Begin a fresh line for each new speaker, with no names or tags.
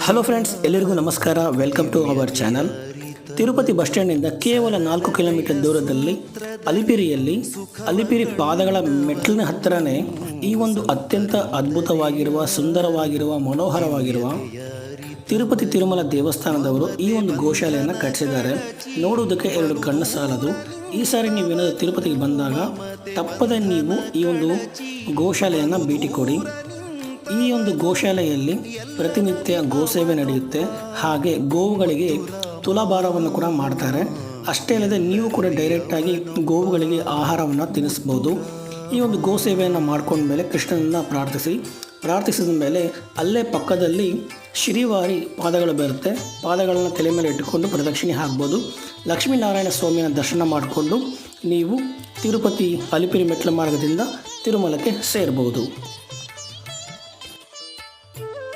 Hello friends, ಎಲ್ಲರಿಗೂ ನಮಸ್ಕಾರ. Welcome to our channel. Tirupati bus ಸ್ಟ್ಯಾಂಡ್ನಿಂದ ಕೇವಲ 4 ಕಿಲೋಮೀಟರ್ ದೂರದಲ್ಲಿ ಅಲಿಪಿರಿ ಪಾದಗಳ ಮೆಟ್ಟಿಲಿನ ಹತ್ತಿರನೇ ಈ ಒಂದು ಅತ್ಯಂತ ಅದ್ಭುತವಾಗಿರುವ, ಸುಂದರವಾಗಿರುವ, ಮನೋಹರವಾಗಿರುವ ತಿರುಪತಿ ತಿರುಮಲ ದೇವಸ್ಥಾನದವರು ಈ ಒಂದು ಗೋಶಾಲೆಯನ್ನು ಕಟ್ಟಿಸಿದ್ದಾರೆ. ನೋಡುವುದಕ್ಕೆ 2 ಕಣ್ಣು ಸಾಲದು. ಈ ಸಾರಿ ನೀವೇನಾದರೂ ತಿರುಪತಿಗೆ ಬಂದಾಗ ತಪ್ಪದೆ ನೀವು ಈ ಒಂದು ಗೋಶಾಲೆಯನ್ನು ಭೇಟಿ ಕೊಡಿ. ಈ ಒಂದು ಗೋಶಾಲೆಯಲ್ಲಿ ಪ್ರತಿನಿತ್ಯ ಗೋಸೇವೆ ನಡೆಯುತ್ತೆ. ಹಾಗೆ ಗೋವುಗಳಿಗೆ ತುಲಾಭಾರವನ್ನು ಕೂಡ ಮಾಡ್ತಾರೆ. ಅಷ್ಟೇ ಅಲ್ಲದೆ ನೀವು ಕೂಡ ಡೈರೆಕ್ಟಾಗಿ ಗೋವುಗಳಿಗೆ ಆಹಾರವನ್ನು ತಿನ್ನಿಸ್ಬೋದು. ಈ ಒಂದು ಗೋಸೇವೆಯನ್ನು ಮಾಡ್ಕೊಂಡ್ಮೇಲೆ ಕೃಷ್ಣನನ್ನು ಪ್ರಾರ್ಥಿಸಿದ ಮೇಲೆ ಅಲ್ಲೇ ಪಕ್ಕದಲ್ಲಿ ಶ್ರೀವಾರಿ ಪಾದಗಳು ಬರುತ್ತೆ. ಪಾದಗಳನ್ನು ತಲೆ ಮೇಲೆ ಇಟ್ಟುಕೊಂಡು ಪ್ರದಕ್ಷಿಣೆ ಹಾಕ್ಬೋದು. ಲಕ್ಷ್ಮೀನಾರಾಯಣ ಸ್ವಾಮಿಯ ದರ್ಶನ ಮಾಡಿಕೊಂಡು ನೀವು ತಿರುಪತಿ ಅಲಿಪಿರಿ ಮೆಟ್ಲ ಮಾರ್ಗದಿಂದ ತಿರುಮಲಕ್ಕೆ ಸೇರ್ಬೋದು.